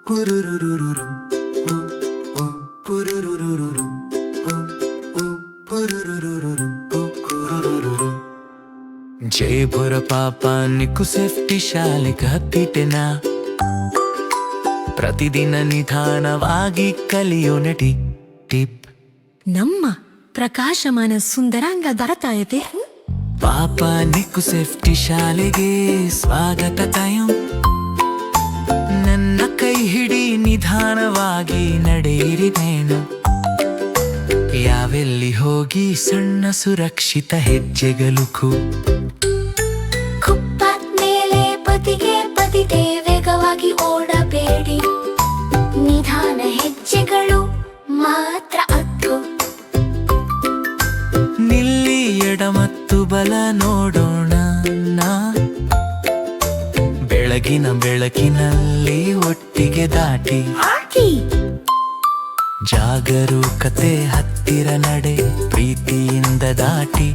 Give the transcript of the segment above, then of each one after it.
ಜೈಪುರ ಪಾಪ ನಿಕ್ಕು ಸೇಫ್ಟಿ ಶಾಲೆಗೆ ಹತ್ತಿಟ್ಟೆನಾ. ಪ್ರತಿದಿನ ನಿಧಾನವಾಗಿ ಕಲಿಯೋಣ ಟಿಪ್. ನಮ್ಮ ಪ್ರಕಾಶಮಾನ ಸುಂದರಾಂಗ ದರತಾಯತೆ. ಪಾಪ ನಿಕ್ಕು ಸೇಫ್ಟಿ ಶಾಲೆಗೆ ಸ್ವಾಗತ ಕಾಯಂ. ನನ್ನ ಕೈ ಹಿಡಿ ನಿಧಾನವಾಗಿ ನಡೆಯಿರಿ ನೇನು. ಯಾವೆಲ್ಲಿ ಹೋಗಿ ಸಣ್ಣ ಸುರಕ್ಷಿತ ಹೆಜ್ಜೆಗಲುಕು. ಫುಟ್ಪಾತ್ ಮೇಲೆ ಪದಿಗೆ ವೇಗವಾಗಿ ಓಡಬೇಡಿ. ನಿಧಾನ ಹೆಜ್ಜೆಗಳು ಮಾತ್ರ ಅತ್ತು. ನಿಲ್ಲಿ ಎಡ ಮತ್ತು ಬಲ ನೋಡೋಣ. ಬೆಳಕಿನಲ್ಲಿ ಒಟ್ಟಿಗೆ ದಾಟಿ. ಜಾಗರೂಕತೆ ಹತ್ತಿರ ನಡೆ ಪ್ರೀತಿಯಿಂದ ದಾಟಿ.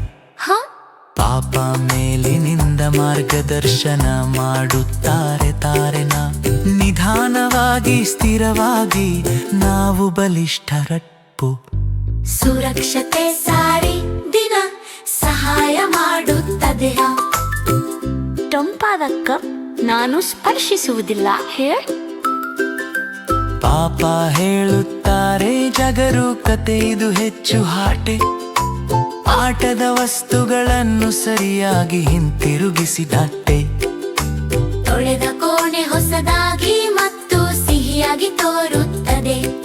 ಪಾಪ ಮೇಲಿನಿಂದ ಮಾರ್ಗದರ್ಶನ ಮಾಡುತ್ತಾರೆ ತಾರೆನ. ನಿಧಾನವಾಗಿ ಸ್ಥಿರವಾಗಿ ನಾವು ಬಲಿಷ್ಠರಪ್ಪು. ಸುರಕ್ಷತೆ ಸಾರಿ ದಿನ ಸಹಾಯ ಮಾಡುತ್ತದೆ. ಟೊಂಪಾದ ಕಪ್ ನಾನು ಸ್ಪರ್ಶಿಸುವುದಿಲ್ಲ ಪಾಪ ಹೇಳುತ್ತಾರೆ ಜಾಗರೂಕತೆ ಇದು ಹೆಚ್ಚು ಹಾಟೆ. ಆಟದ ವಸ್ತುಗಳನ್ನು ಸರಿಯಾಗಿ ಹಿಂತಿರುಗಿಸಿ ದಾಟೆ. ತೊಳೆದ ಕೋಣೆ ಹೊಸದಾಗಿ ಮತ್ತು ಸಿಹಿಯಾಗಿ ತೋರುತ್ತದೆ.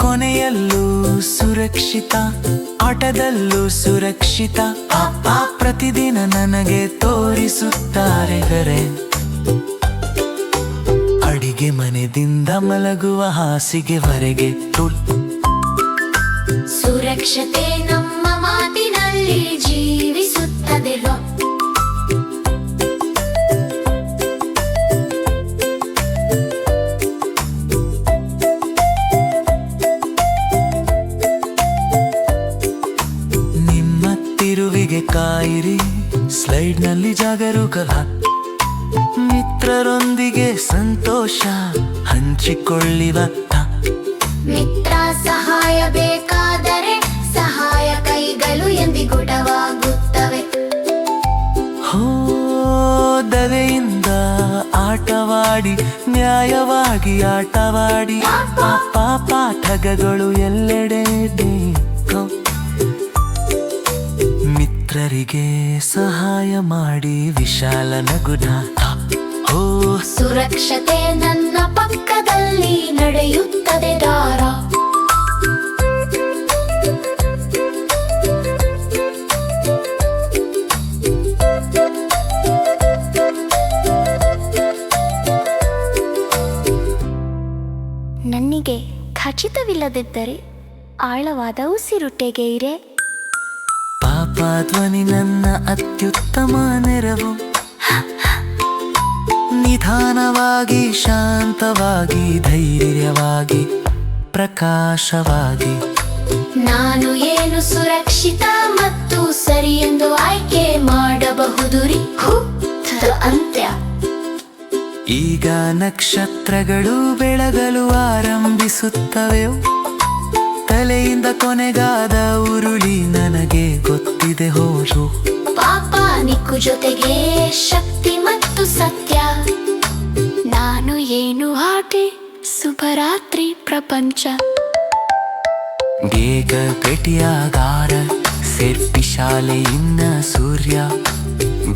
ಕೊನೆಯಲ್ಲೂ ಸುರಕ್ಷಿತ, ಆಟದಲ್ಲೂ ಸುರಕ್ಷಿತ. ಪ್ರತಿದಿನ ನನಗೆ ತೋರಿಸುತ್ತಾರೆ ಗರೆ. ಅಡಿಗೆ ಮನೆಯಿಂದ ಮಲಗುವ ಹಾಸಿಗೆವರೆಗೆ ಸುರಕ್ಷತೆ ನಮ್ಮ ಮಾತಿನಲ್ಲಿ ಜೀವಿಸುತ್ತದೆ. ನಿಮ್ಮ ತಿರುವಿಗೆ ಕಾಯಿರಿ, ಸ್ಲೈಡ್ನಲ್ಲಿ ಜಾಗರೂಕರ. ಮಿತ್ರರೊಂದಿಗೆ ಸಂತೋಷ ಹಂಚಿಕೊಳ್ಳಿವತ್ತ. ಮಿತ್ರ ಸಹಾಯ ಬೇಕಾದರೆ ಸಹಾಯ ಕೈಗಳು ಎಂದಿಗುಟವಾಗುತ್ತವೆ. ದವೆಯಿಂದ ಆಟವಾಡಿ, ನ್ಯಾಯವಾಗಿ ಆಟವಾಡಿ. ಪಾಠಗಳು ಎಲ್ಲೆಡೆ ಮಿತ್ರರಿಗೆ ಸಹಾಯ ಮಾಡಿ ವಿಶಾಲ ನಗುನ. ಸುರಕ್ಷತೆ ನನ್ನ ಪಕ್ಕದಲ್ಲಿ ನಡೆಯುತ್ತದೆ ದಾರ. ನನಗೆ ಖಚಿತವಿಲ್ಲದಿದ್ದರೆ ಆಳವಾದ ಉಸಿರು ತೆಗೆಯಿರೆ. ಪಾಪ ಧ್ವನಿ ನನ್ನ ಅತ್ಯುತ್ತಮ ನೆರವು. ನಿಧಾನವಾಗಿ ಶಾಂತವಾಗಿ ಧೈರ್ಯವಾಗಿ ಪ್ರಕಾಶವಾಗಿ. ನಾನು ಏನು ಸುರಕ್ಷಿತ ಮತ್ತು ಸರಿ ಎಂದು ಆಯ್ಕೆ ಮಾಡಬಹುದು ಅಂತ್ಯ. ಈಗ ನಕ್ಷತ್ರಗಳು ಬೆಳಗಲು ಆರಂಭಿಸುತ್ತವೆ. ತಲೆಯಿಂದ ಕೊನೆಗಾದ ಉರುಳಿ ನನಗೆ ಗೊತ್ತಿದೆ ಹೋರು. ಪಾಪ ನಿಕ್ಕು ಜೊತೆಗೆ ಶಕ್ತಿ ಮತ್ತು ಸತ್ಯ. ನಾನು ಏನು ಆಟೆ ಶುಭರಾತ್ರಿ ಪ್ರಪಂಚ. ಬೇಗ ಭೇಟಿಯಾಗಾರ ಸೇರ್ಪಿ ಶಾಲೆಯಿಂದ ಸೂರ್ಯ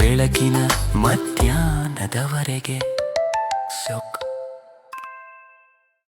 ಬೆಳಕಿನ ಮಧ್ಯಾಹ್ನದವರೆಗೆ.